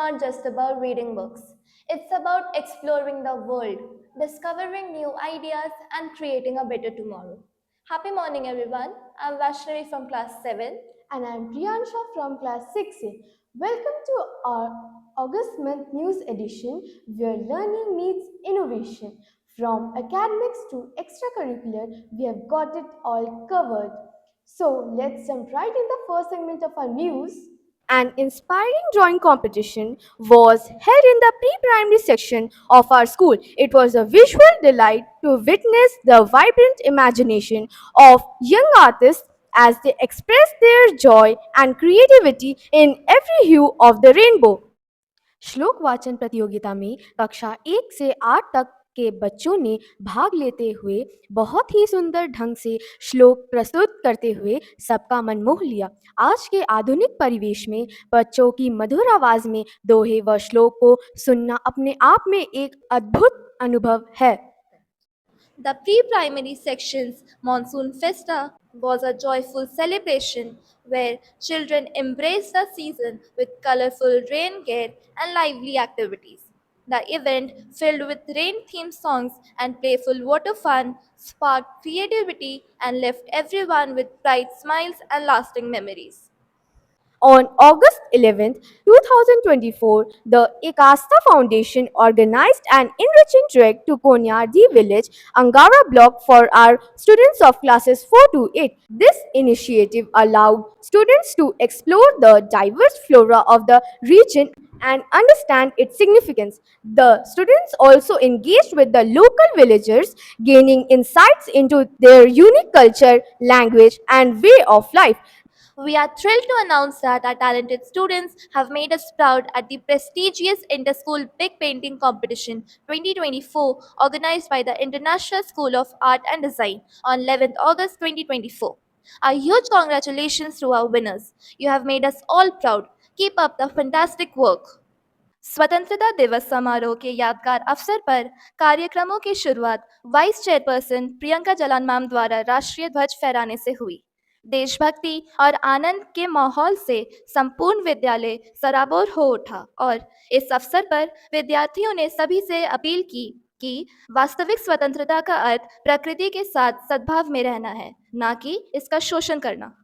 not just about reading books. It's about exploring the world, discovering new ideas, and creating a better tomorrow. Happy morning, everyone. I'm Vaishnavi from class 7. And I'm Priyansha from class 6A. Welcome to our August month news edition where learning meets innovation. From academics to extracurricular, we have got it all covered. So let's jump right in the first segment of our news. An inspiring drawing competition was held in the pre primary section of our school. It was a visual delight to witness the vibrant imagination of young artists as they expressed their joy and creativity in every hue of the rainbow. श्लोक वाचन प्रतियोगिता में कक्षा 1 से 8 तक के बच्चों ने भाग लेते हुए बहुत ही सुंदर ढंग से श्लोक प्रस्तुत करते हुए सबका मन मोह लिया। आज के आधुनिक परिवेश में बच्चों की मधुर आवाज में दोहे व श्लोक को सुनना अपने आप में एक अद्भुत अनुभव है। The pre primary section's Monsoon Festa was a joyful celebration where children embraced the season with colorful rain gear and lively activities. The event, filled with rain themed songs and playful water fun, sparked creativity and left everyone with bright smiles and lasting memories. On August 11th, 2024, the Ekasta Foundation organized an enriching trek to Konyadi village, Angara block for our students of classes 4 to 8. This initiative allowed students to explore the diverse flora of the region and understand its significance. The students also engaged with the local villagers, gaining insights into their unique culture, language, and way of life. We are thrilled to announce that our talented students have made us proud at the prestigious Inter-School Big Painting Competition 2024 organized by the International School of Art and Design on 11th August 2024. A huge congratulations to our winners. You have made us all proud. Keep up the fantastic work. स्वतंत्रता दिवस समारोह के यादगार अवसर पर कार्यक्रमों की शुरुआत vice chairperson Priyanka Jalan ma'am द्वारा राष्ट्रीय ध्वज फहराने से हुई। देशभक्ति और आनंद के माहौल से संपूर्ण विद्यालय सराबोर हो उठा और इस अवसर पर विद्यार्थियों ने सभी से अपील की कि वास्तविक स्वतंत्रता का अर्थ प्रकृति के साथ सद्भाव में रहना है, ना कि इसका शोषण करना।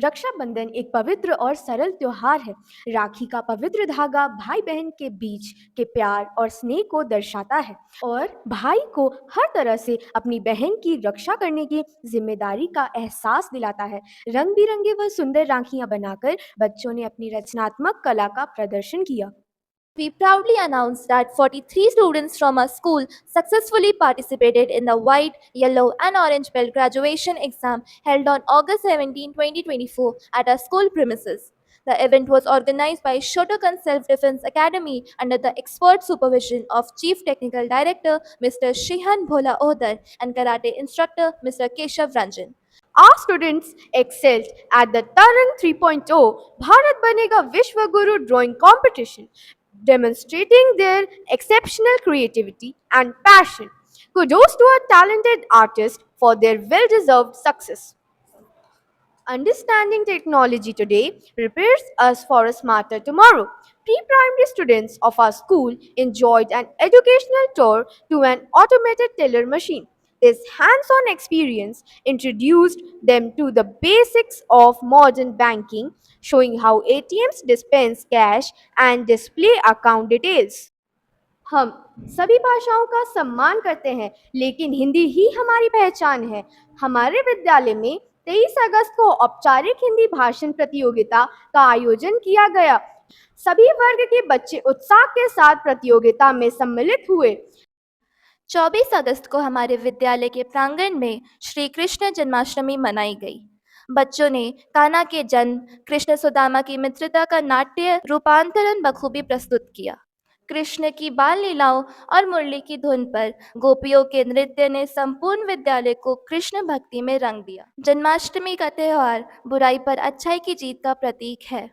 रक्षाबंधन एक पवित्र और सरल त्योहार है। राखी का पवित्र धागा भाई बहन के बीच के प्यार और स्नेह को दर्शाता है और भाई को हर तरह से अपनी बहन की रक्षा करने की जिम्मेदारी का एहसास दिलाता है। रंग बिरंगे व सुंदर राखियां बनाकर बच्चों ने अपनी रचनात्मक कला का प्रदर्शन किया। We proudly announce that 43 students from our school successfully participated in the white, yellow, and orange belt graduation exam held on August 17, 2024 at our school premises. The event was organized by Shotokan Self Defense Academy under the expert supervision of Chief Technical Director Mr. Shihan Bhola Odar and Karate instructor Mr. Keshav Ranjan. Our students excelled at the Tarang 3.0 Bharat Banega Vishwa Guru drawing competition, demonstrating their exceptional creativity and passion. Kudos to our talented artists for their well deserved success. Understanding technology today prepares us for a smarter tomorrow. Pre primary students of our school enjoyed an educational tour to an automated teller machine. This hands on experience introduced them to the basics of modern banking, showing how ATMs dispense cash and display account details. हम सभी भाषाओं का सम्मान करते हैं, लेकिन हिंदी ही हमारी पहचान है। हमारे विद्यालय में 23 अगस्त को औपचारिक हिंदी भाषण प्रतियोगिता का आयोजन किया गया। सभी वर्ग के बच्चे उत्साह के साथ प्रतियोगिता में सम्मिलित हुए। 24 अगस्त को हमारे विद्यालय के प्रांगण में श्री कृष्ण जन्माष्टमी मनाई गई। बच्चों ने कान्हा के जन्म, कृष्ण सुदामा की मित्रता का नाट्य रूपांतरण बखूबी प्रस्तुत किया। कृष्ण की बाल लीलाओं और मुरली की धुन पर गोपियों के नृत्य ने संपूर्ण विद्यालय को कृष्ण भक्ति में रंग दिया। जन्माष्टमी का त्योहार बुराई पर अच्छाई की जीत का प्रतीक है।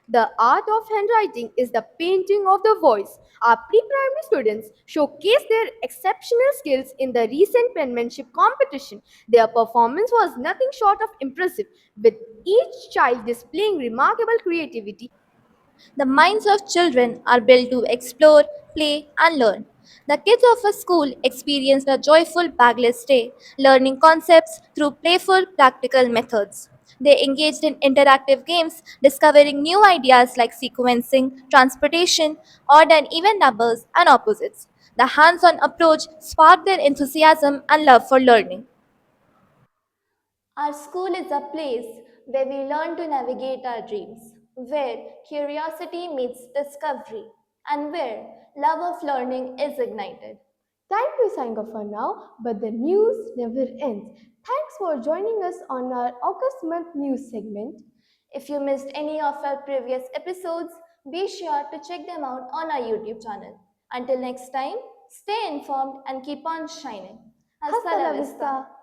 The art of handwriting is the painting of the voice. Our pre-primary students showcased their exceptional skills in the recent penmanship competition. Their performance was nothing short of impressive, with each child displaying remarkable creativity. The minds of children are built to explore, play, and learn. The kids of a school experienced a joyful bagless day, learning concepts through playful, practical methods. They engaged in interactive games, discovering new ideas like sequencing, transportation, odd and even numbers and opposites. The hands on approach sparked their enthusiasm and love for learning. Our school is a place where we learn to navigate our dreams, where curiosity meets discovery, and where love of learning is ignited. Time to sign off for now, but the news never ends. Thanks for joining us on our August month news segment. If you missed any of our previous episodes, be sure to check them out on our YouTube channel. Until next time, stay informed and keep on shining. Hasta Hasta la la vista. vista.